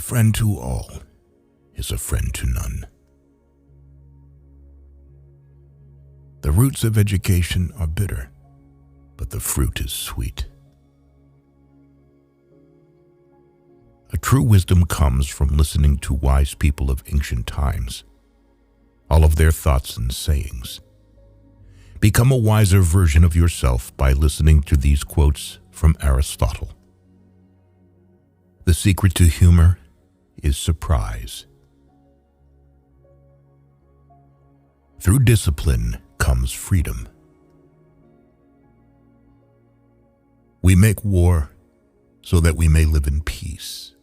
friend to all is a friend to none. The roots of education are bitter, but the fruit is sweet. A true wisdom comes from listening to wise people of ancient times, all of their thoughts and sayings. Become a wiser version of yourself by listening to these quotes from Aristotle. The secret to humor is surprise. Through discipline comes freedom. We make war so that we may live in peace.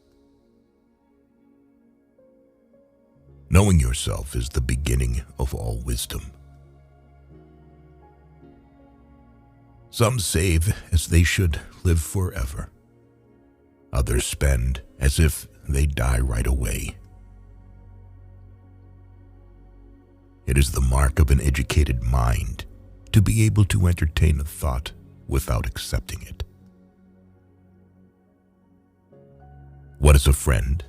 Knowing yourself is the beginning of all wisdom. Some save as they should live forever. Others spend as if they die right away. It is the mark of an educated mind to be able to entertain a thought without accepting it. What is a friend?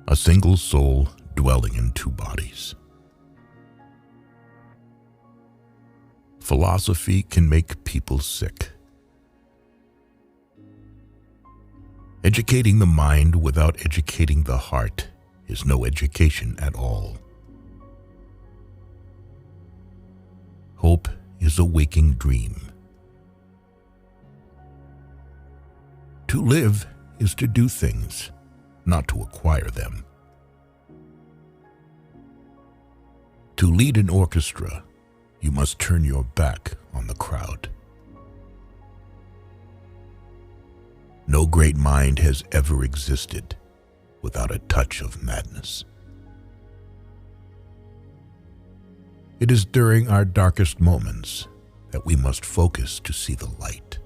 A single soul dwelling in two bodies. Philosophy can make people sick. Educating the mind without educating the heart is no education at all. Hope is a waking dream. To live is to do things, not to acquire them. To lead an orchestra, you must turn your back on the crowd. No great mind has ever existed without a touch of madness. It is during our darkest moments that we must focus to see the light.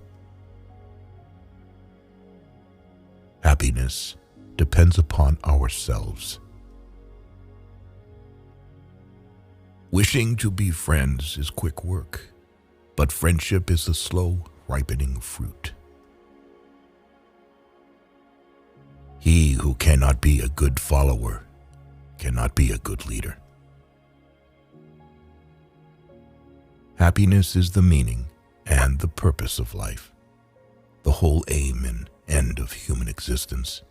Happiness depends upon ourselves. Wishing to be friends is quick work, but friendship is a slow, ripening fruit. He who cannot be a good follower cannot be a good leader. Happiness is the meaning and the purpose of life, the whole aim and end of human existence.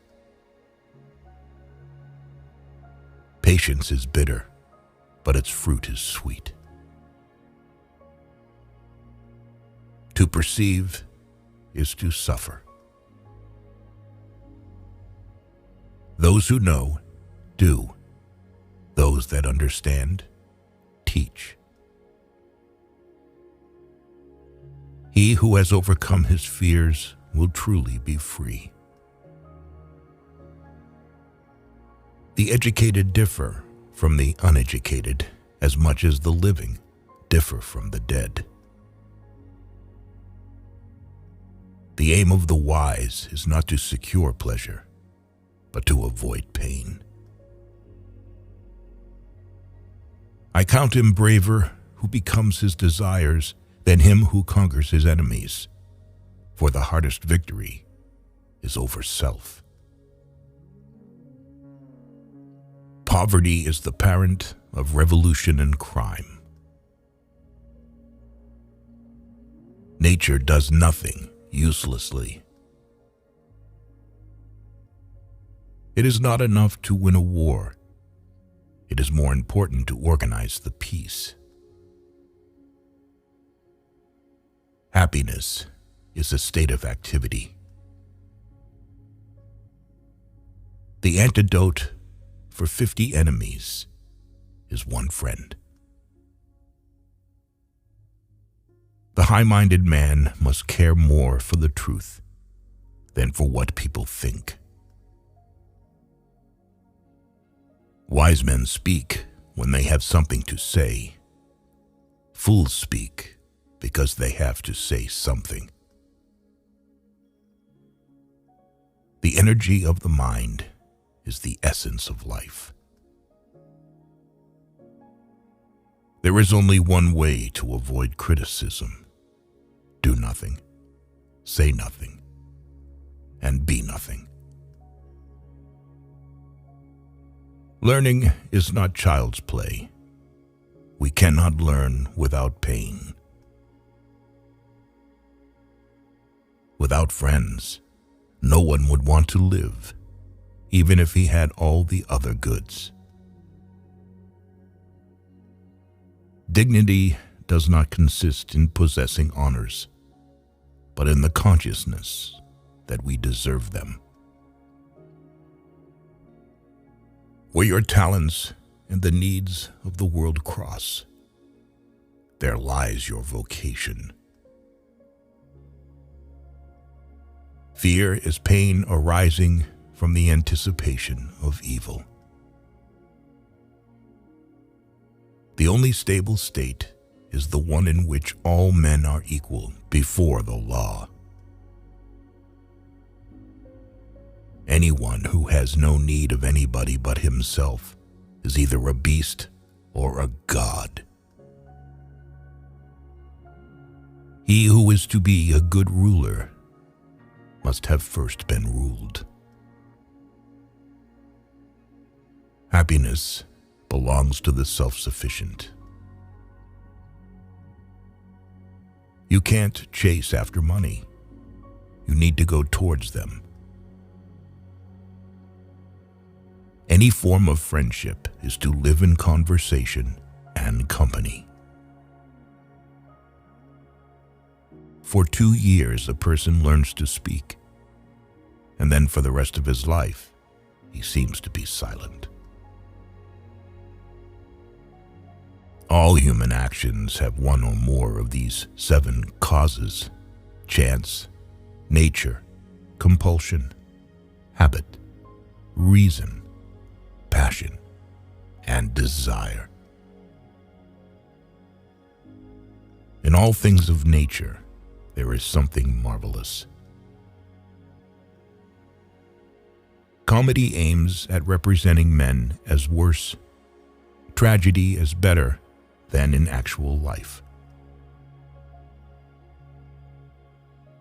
Patience is bitter, but its fruit is sweet. To perceive is to suffer. Those who know, do. Those that understand, teach. He who has overcome his fears will truly be free. The educated differ from the uneducated as much as the living differ from the dead. The aim of the wise is not to secure pleasure, but to avoid pain. I count him braver who becomes his desires than him who conquers his enemies, for the hardest victory is over self. Poverty is the parent of revolution and crime. Nature does nothing uselessly. It is not enough to win a war. It is more important to organize the peace. Happiness is a state of activity. The antidote for 50 enemies is one friend. The high-minded man must care more for the truth than for what people think. Wise men speak when they have something to say. Fools speak because they have to say something. The energy of the mind is the essence of life. There is only one way to avoid criticism. Do nothing, say nothing, and be nothing. Learning is not child's play. We cannot learn without pain. Without friends, no one would want to live, even if he had all the other goods. Dignity does not consist in possessing honors, but in the consciousness that we deserve them. Where your talents and the needs of the world cross, there lies your vocation. Fear is pain arising from the anticipation of evil. The only stable state is the one in which all men are equal before the law. Anyone who has no need of anybody but himself is either a beast or a god. He who is to be a good ruler must have first been ruled. Happiness belongs to the self-sufficient. You can't chase after money. You need to go towards them. Any form of friendship is to live in conversation and company. For 2 years, a person learns to speak, and then for the rest of his life, he seems to be silent. All human actions have one or more of these 7 causes: chance, nature, compulsion, habit, reason, passion, and desire. In all things of nature, there is something marvelous. Comedy aims at representing men as worse, tragedy as better than in actual life.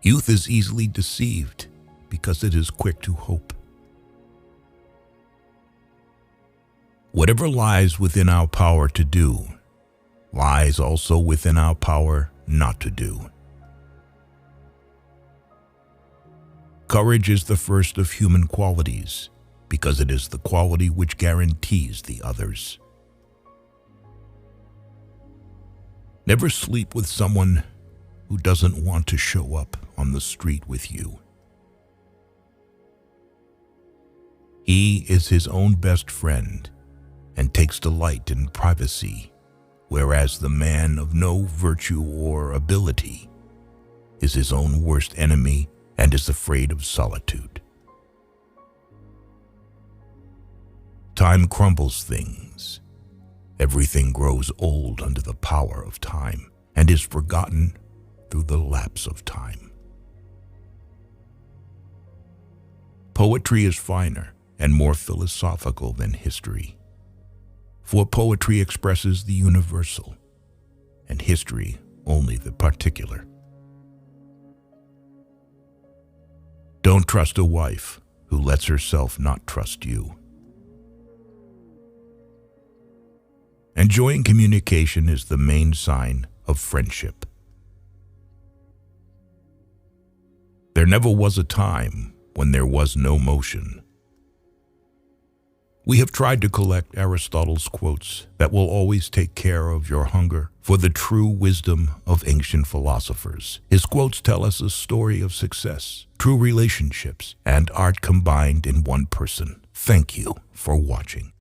Youth is easily deceived because it is quick to hope. Whatever lies within our power to do, lies also within our power not to do. Courage is the first of human qualities because it is the quality which guarantees the others. Never sleep with someone who doesn't want to show up on the street with you. He is his own best friend and takes delight in privacy, whereas the man of no virtue or ability is his own worst enemy and is afraid of solitude. Time crumbles things. Everything grows old under the power of time and is forgotten through the lapse of time. Poetry is finer and more philosophical than history, for poetry expresses the universal and history only the particular. Don't trust a wife who lets herself not trust you. Enjoying communication is the main sign of friendship. There never was a time when there was no motion. We have tried to collect Aristotle's quotes that will always take care of your hunger for the true wisdom of ancient philosophers. His quotes tell us a story of success, true relationships, and art combined in one person. Thank you for watching.